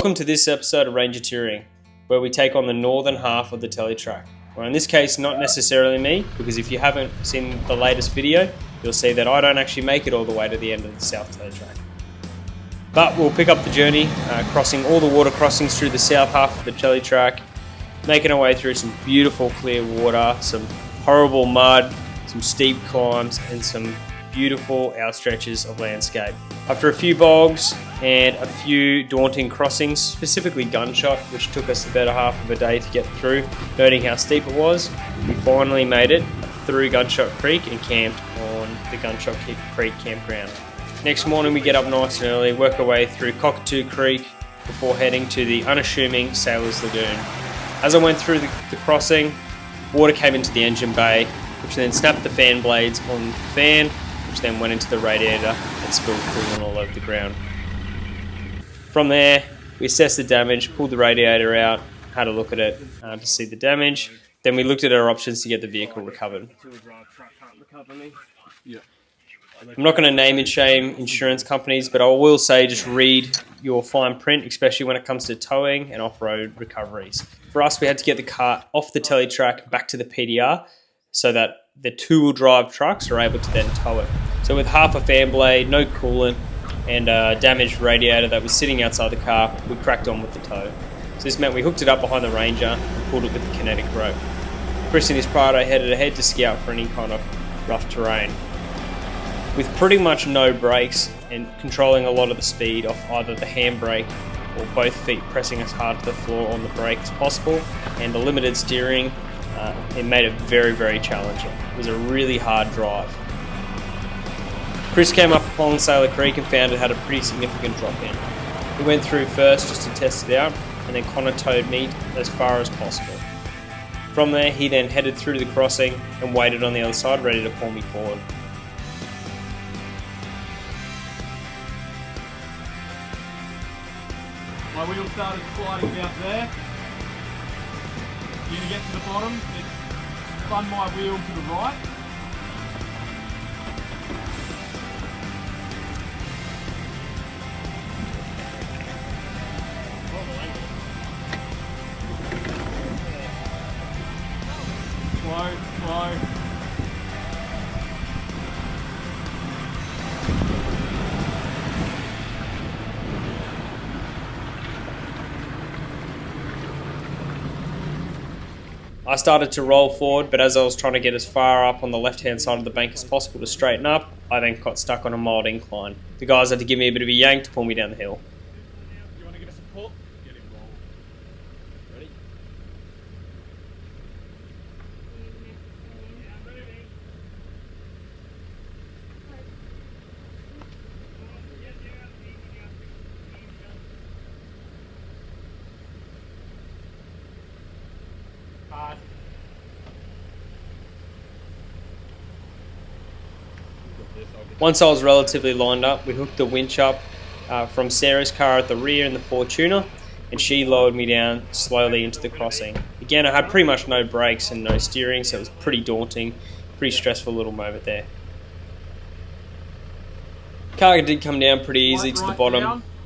Welcome to this episode of Ranger Touring, where we take on the northern half of the Teletrack. Well, in this case, not necessarily me, because if you haven't seen the latest video, you'll see that I don't actually make it all the way to the end of the South Teletrack. But we'll pick up the journey, crossing all the water crossings through the south half of the Teletrack, making our way through some beautiful clear water, some horrible mud, some steep climbs, and some beautiful outstretches of landscape. After a few bogs and a few daunting crossings, specifically Gunshot, which took us the better half of a day to get through, noting how steep it was, we finally made it through Gunshot Creek and camped on the Gunshot Creek campground. Next morning we get up nice and early, work our way through Cockatoo Creek before heading to the unassuming Sailors Lagoon. As I went through the crossing, water came into the engine bay, which then snapped the fan blades on the fan, which then went into the radiator and spilled coolant all over the ground. From there, we assessed the damage, pulled the radiator out, had a look at it to see the damage. Then we looked at our options to get the vehicle recovered. I'm not going to name and shame insurance companies, but I will say just read your fine print, especially when it comes to towing and off-road recoveries. For us, we had to get the car off the Teletrack back to the PDR so that the two-wheel drive trucks are able to then tow it. So with half a fan blade, no coolant, and a damaged radiator that was sitting outside the car, we cracked on with the tow. So this meant we hooked it up behind the Ranger and pulled it with a kinetic rope. Chris and his Prado headed ahead to scout for any kind of rough terrain. With pretty much no brakes and controlling a lot of the speed off either the handbrake or both feet pressing as hard to the floor on the brake as possible, and the limited steering, it made it very, very challenging. It was a really hard drive. Chris came up along Sailor Creek and found it had a pretty significant drop in. He went through first just to test it out, and then Connor towed me as far as possible. From there, he then headed through to the crossing and waited on the other side, ready to pull me forward. My wheel started sliding out there. You to get to the bottom, it spun my wheel to the right. Slow. I started to roll forward, but as I was trying to get as far up on the left-hand side of the bank as possible to straighten up, I then got stuck on a mild incline. The guys had to give me a bit of a yank to pull me down the hill. You want to give us a pull? Get him roll. Ready? Hard. Once I was relatively lined up, we hooked the winch up from Sarah's car at the rear in the Fortuner, and she lowered me down slowly into the crossing. Again, I had pretty much no brakes and no steering, so it was pretty daunting, pretty stressful little moment there. Car did come down pretty easy to the bottom,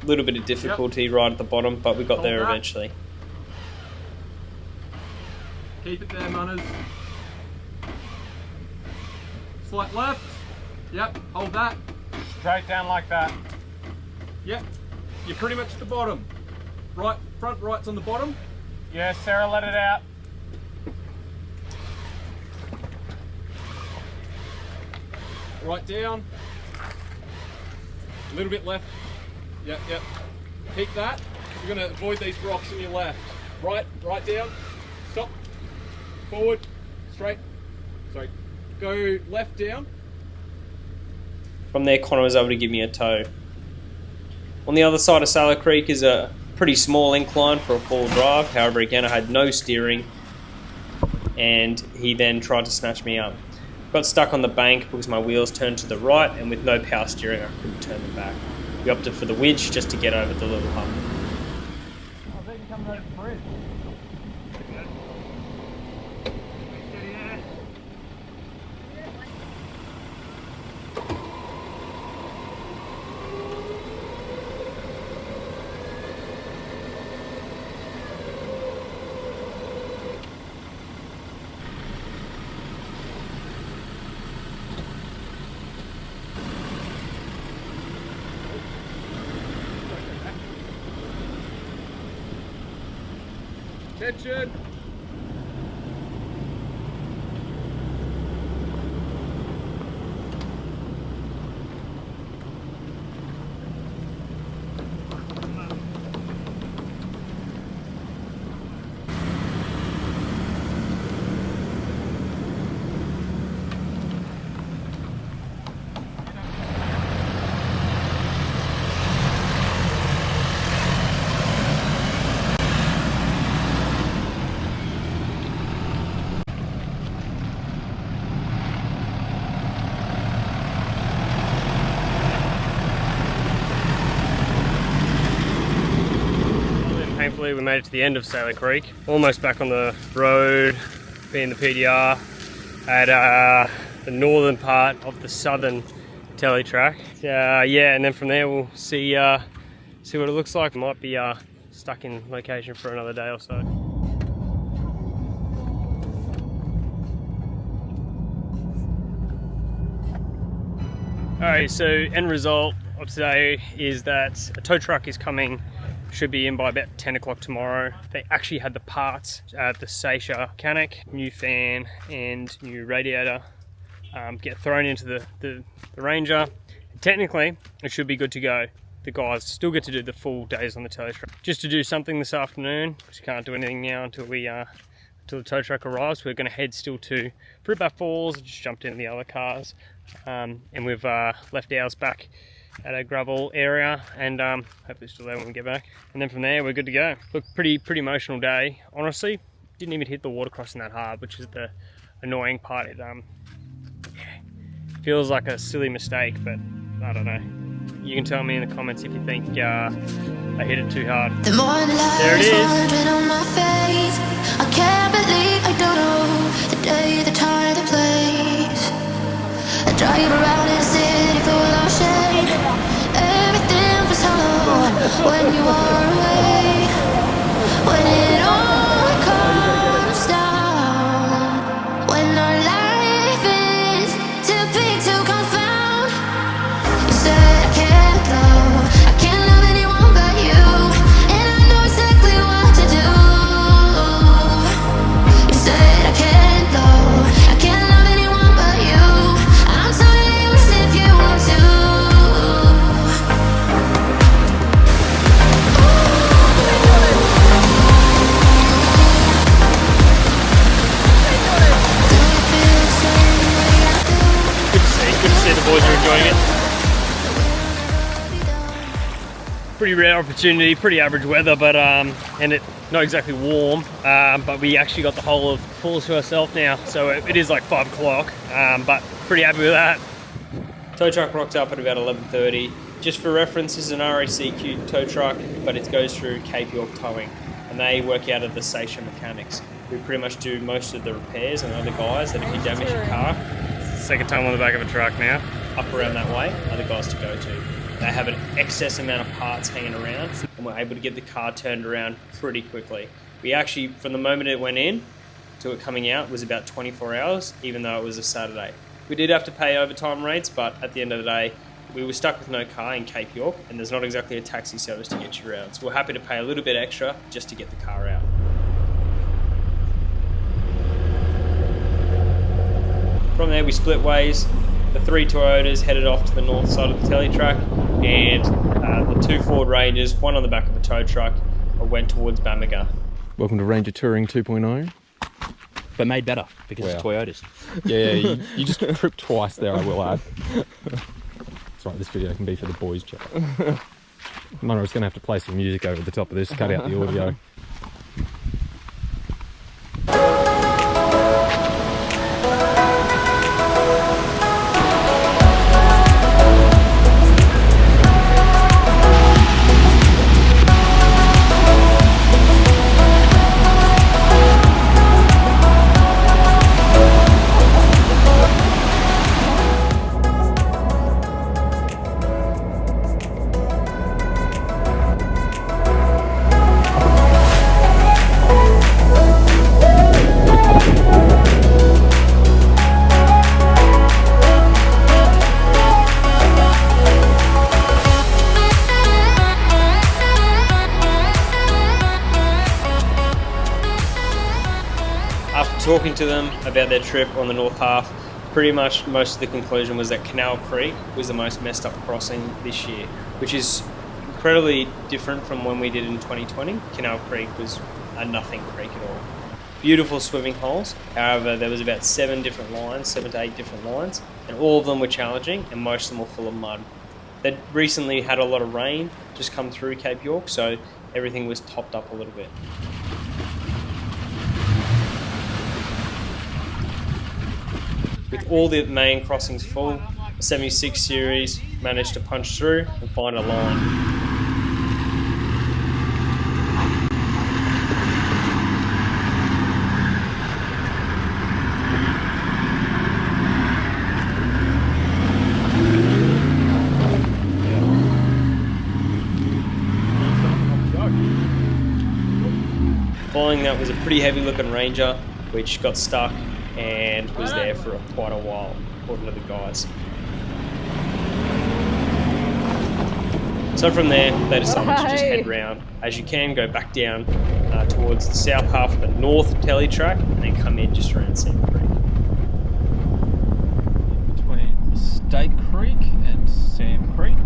a little bit of difficulty right at the bottom, but we got there eventually. Keep it there, munners. Slight left. Yep, hold that. Straight down like that. Yep, you're pretty much at the bottom. Right, front right's on the bottom. Yeah, Sarah, let it out. Right down. A little bit left. Yep. Keep that. You're going to avoid these rocks on your left. Right down. Stop. Forward. Straight. Sorry. Go left down. From there, Connor was able to give me a tow. On the other side of Sailor Creek is a pretty small incline for a full drive. However, again, I had no steering, and he then tried to snatch me up. Got stuck on the bank because my wheels turned to the right, and with no power steering, I couldn't turn them back. We opted for the winch just to get over the little hump. Oh, they can come right at the bridge. Attention. Thankfully we made it to the end of Sailor Creek, almost back on the road, being the PDR at the northern part of the southern telly track. Yeah, and then from there we'll see what it looks like. Might be stuck in location for another day or so. Alright, so end result of today is that a tow truck is coming. Should be in by about 10 o'clock tomorrow. They actually had the parts at the Seisha mechanic, new fan and new radiator, get thrown into the Ranger. Technically, it should be good to go. The guys still get to do the full days on the tow truck. Just to do something this afternoon, because we can't do anything now until the tow truck arrives. We're going to head still to Fruitbat Falls, just jumped in the other cars, and we've left ours back at a gravel area, and hopefully still there when we get back. And then from there we're good to go. Look, pretty emotional day. Honestly, didn't even hit the water crossing that hard, which is the annoying part. It feels like a silly mistake, but I don't know. You can tell me in the comments if you think I hit it too hard. The morning light there it is on my face. I can't believe I don't know the day, the time, the place. I drive around in a city full of shade. Everything was hollow when you are away. When it all comes down, when our life is too big to confound. You said I can't love anyone but you, and I know exactly what to do. You said I can't love anyone but you. I'm so yours if you want to. Good to see the boys are enjoying it. Pretty rare opportunity, pretty average weather, but and it not exactly warm, but we actually got the whole of Falls to ourselves now, so it is like 5 o'clock, but pretty happy with that. Tow truck rocked up at about 11:30. Just for reference, this is an RACQ tow truck, but it goes through Cape York Towing, and they work out of the Seisha Mechanics. We pretty much do most of the repairs, and other guys that if you damage your car, second time on the back of a truck now, up around that way, other guys to go to. They have an excess amount of parts hanging around, and we're able to get the car turned around pretty quickly. We actually, from the moment it went in to it coming out, was about 24 hours, even though it was a Saturday. We did have to pay overtime rates, but at the end of the day, we were stuck with no car in Cape York, and there's not exactly a taxi service to get you around. So we're happy to pay a little bit extra just to get the car out. From there we split ways. The 3 Toyotas headed off to the north side of the telly track, and the 2 Ford Rangers, one on the back of a tow truck, went towards Bamaga. Welcome to Ranger Touring 2.0. But made better because it's Toyotas. Yeah, you just tripped twice there, I will add. That's right, this video can be for the boys' chat. Monroe's going to have to play some music over the top of this, cut out the audio. talking to them about their trip on the north half, pretty much most of the conclusion was that Canal Creek was the most messed up crossing this year, which is incredibly different from when we did in 2020. Canal Creek was a nothing creek at all. Beautiful swimming holes, however there was about 7 to 8 different lines, and all of them were challenging and most of them were full of mud. They'd recently had a lot of rain just come through Cape York, so everything was topped up a little bit. With all the main crossings full, the 76 series managed to punch through and find a line. Following that was a pretty heavy looking Ranger which got stuck and was there for quite a while, according to the guys. So from there, they decided to just head round. As you can, go back down towards the south half of the North Telly Track and then come in just around Sam Creek. Between State Creek and Sam Creek,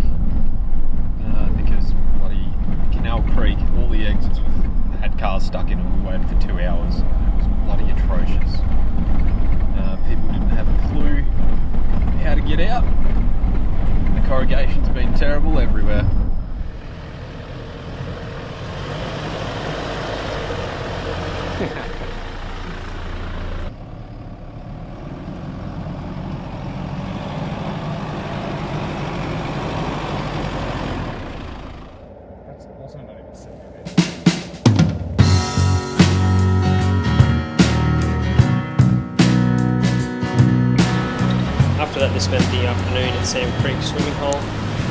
because bloody Canal Creek, all the exits had cars stuck in and we waited for 2 hours. It was bloody atrocious. People didn't have a clue how to get out. The corrugation's been terrible everywhere. That's also not even set. After that, they spent the afternoon at Sam Creek swimming hole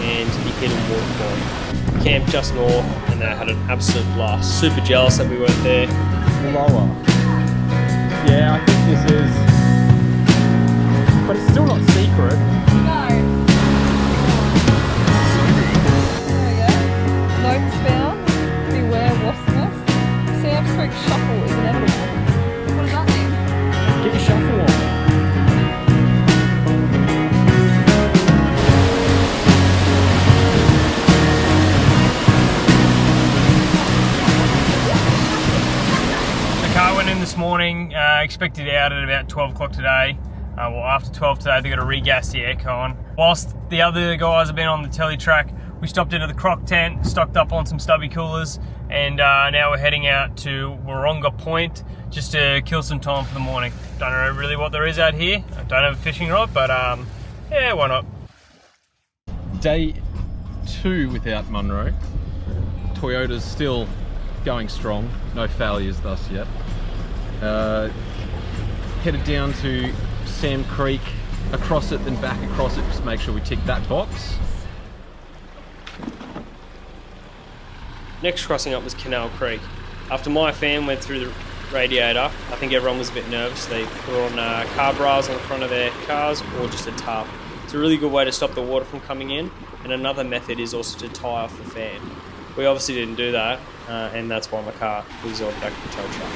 and the hidden waterfall. Camped just north and they had an absolute blast. Super jealous that we weren't there. Lower. Yeah, I think this is, but it's still not secret. No. There we go. Notes found. Beware wasp nest. Sam's Creek shuffle is inevitable. What does that mean? Get your shuffle on. Car went in this morning, expected out at about 12 o'clock today. Well, after 12 today, they've got to regas the aircon. Whilst the other guys have been on the telly track, we stopped into the croc tent, stocked up on some stubby coolers, and now we're heading out to Wahronga Point just to kill some time for the morning. Don't know really what there is out here. I don't have a fishing rod, but yeah, why not? Day 2 without Munro. Toyota's still going strong, no failures thus yet. Headed down to Sam Creek, across it, then back across it, just make sure we tick that box. Next crossing up was Canal Creek. After my fan went through the radiator, I think everyone was a bit nervous. They put on car bras on the front of their cars or just a tarp. It's a really good way to stop the water from coming in, and another method is also to tie off the fan. We obviously didn't do that, and that's why my car was on back to the tow truck.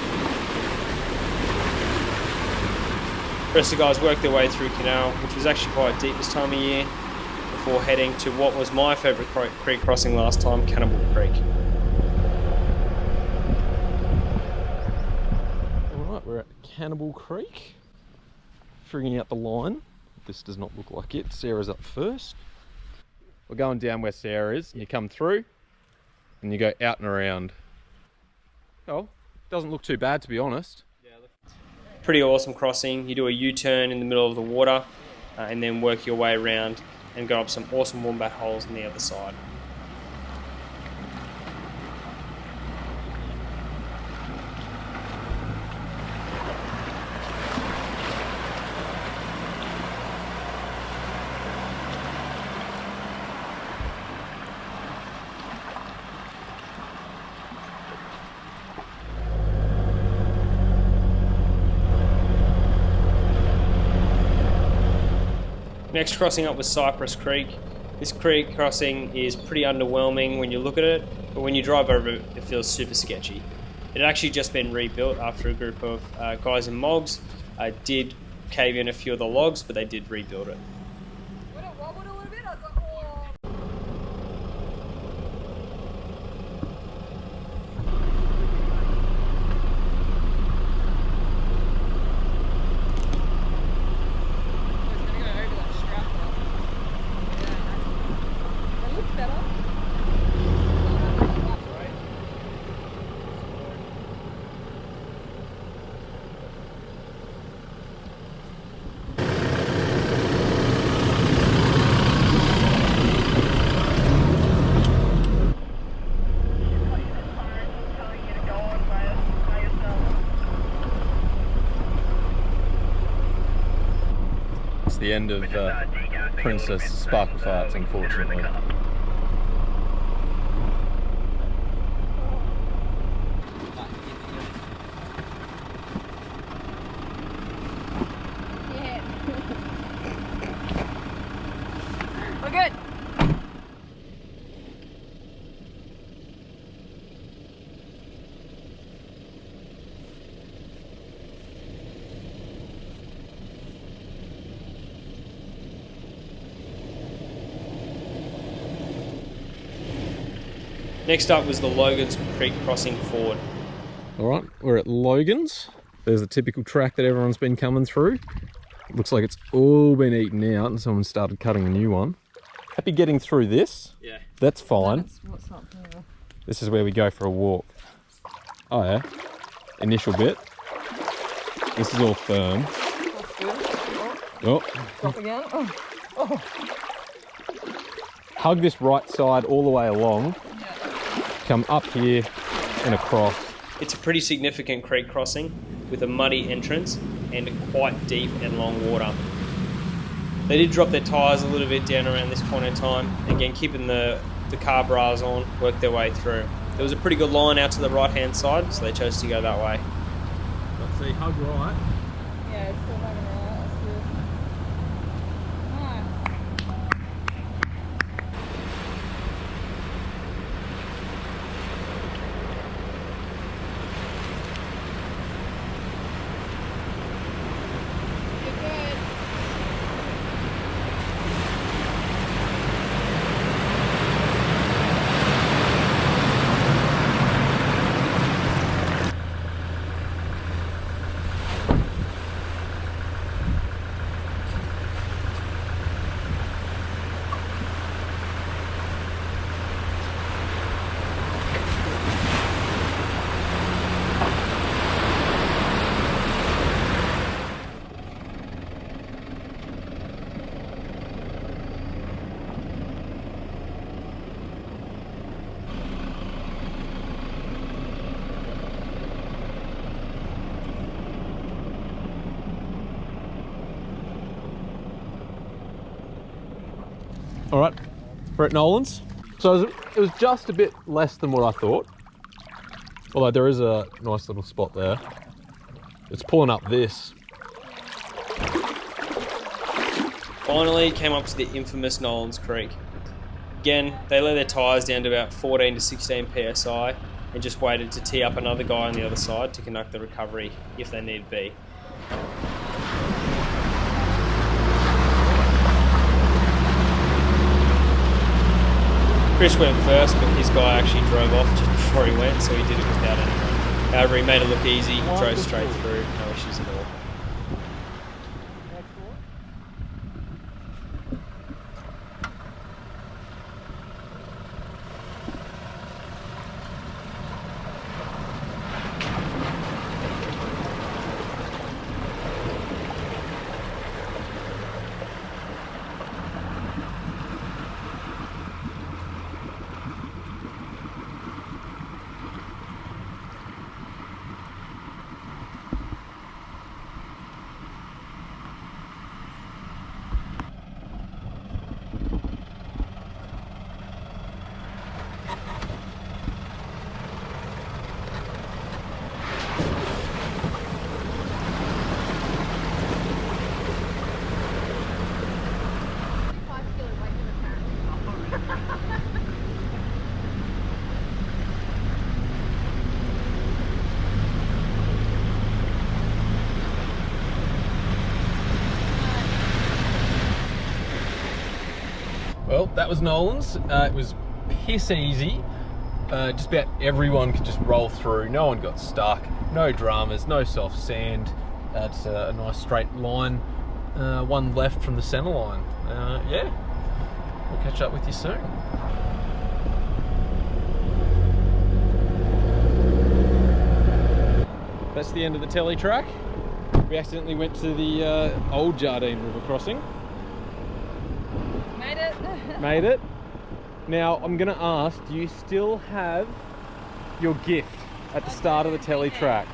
The rest of the guys worked their way through Canal, which was actually quite deep this time of year, before heading to what was my favourite creek crossing last time, Cannibal Creek. Alright, we're at Cannibal Creek. Figuring out the line. This does not look like it. Sarah's up first. We're going down where Sarah is, and you come through, and you go out and around. Oh, doesn't look too bad to be honest. Pretty awesome crossing. You do a U-turn in the middle of the water and then work your way around and go up some awesome wombat holes on the other side. Next crossing up was Cypress Creek. This creek crossing is pretty underwhelming when you look at it, but when you drive over it, it feels super sketchy. It had actually just been rebuilt after a group of guys in Mogs did cave in a few of the logs, but they did rebuild it. When it wobbled a little bit, I was like, oh. That looks better. It's the end of Princess Sparkle Farts, unfortunately. Yeah. We're good. Next up was the Logan's Creek crossing ford. Alright, we're at Logan's. There's the typical track that everyone's been coming through. Looks like it's all been eaten out and someone started cutting a new one. Happy getting through this? Yeah. That's fine. What's not there? This is where we go for a walk. Oh yeah. Initial bit. This is all firm. That's good. Oh. Stop again. Oh. Hug this right side all the way along. Come up here and across. It's a pretty significant creek crossing with a muddy entrance and quite deep and long water. They did drop their tyres a little bit down around this point in time. Again, keeping the car bras on, worked their way through. There was a pretty good line out to the right hand side, so they chose to go that way. Let's see, hug right. Yeah, it's still hugging right. That's good. Nice. You're good. All right, we're at Nolan's. So it was just a bit less than what I thought. Although there is a nice little spot there. It's pulling up this. Finally came up to the infamous Nolan's Creek. Again, they let their tyres down to about 14 to 16 psi and just waited to tee up another guy on the other side to conduct the recovery if they need be. Chris went first, but his guy actually drove off just before he went, so he did it without anyone. However, he made it look easy, drove straight through, no issues at all. Well, that was Nolan's. It was piss easy. Just about everyone could just roll through. No one got stuck. No dramas, no soft sand. It's a nice straight line. One left from the centre line. Yeah, we'll catch up with you soon. That's the end of the telly track. We accidentally went to the Old Jardine River crossing. Made it. Made it. Now, I'm going to ask, do you still have your gift at the start of the telly track?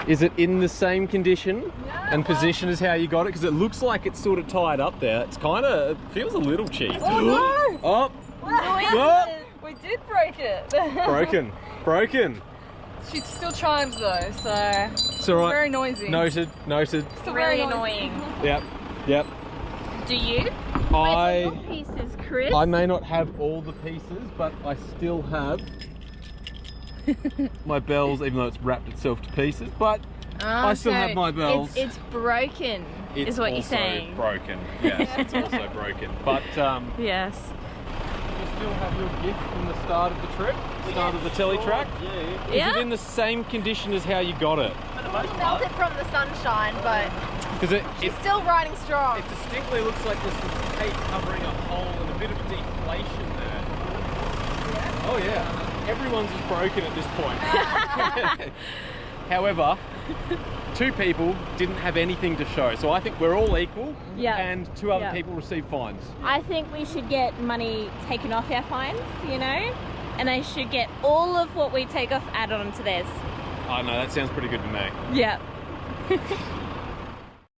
Is it in the same condition and position as how you got it? Because it looks like it's sort of tied up there. It's kind of, it feels a little cheap. Oh no! Oh! Oh. We did break it. Broken. She still chimes though, so It's all right. very noisy. Noted. Still very annoying. Yep. Do you? I Pieces, Chris. may not have all the pieces, but I still have my bells, even though it's wrapped itself to pieces. But I still have my bells. It's broken, It's is what you're also saying. broken. Yes, it's also broken. But Yes. you still have your gift from the start of the trip, start of the telly track. Is Yeah? it in the same condition as how you got it? We smelled it from the sunshine, but Because she's still riding strong. it distinctly looks like there's some tape covering a hole and a bit of deflation there. Oh yeah. Everyone's is broken at this point. However, 2 people didn't have anything to show, so I think we're all equal. Yeah. And 2 other Yeah. people receive fines. I think we should get money taken off our fines, you know? And they should get all of what we take off added on to theirs. I know, that sounds pretty good to me. Yeah.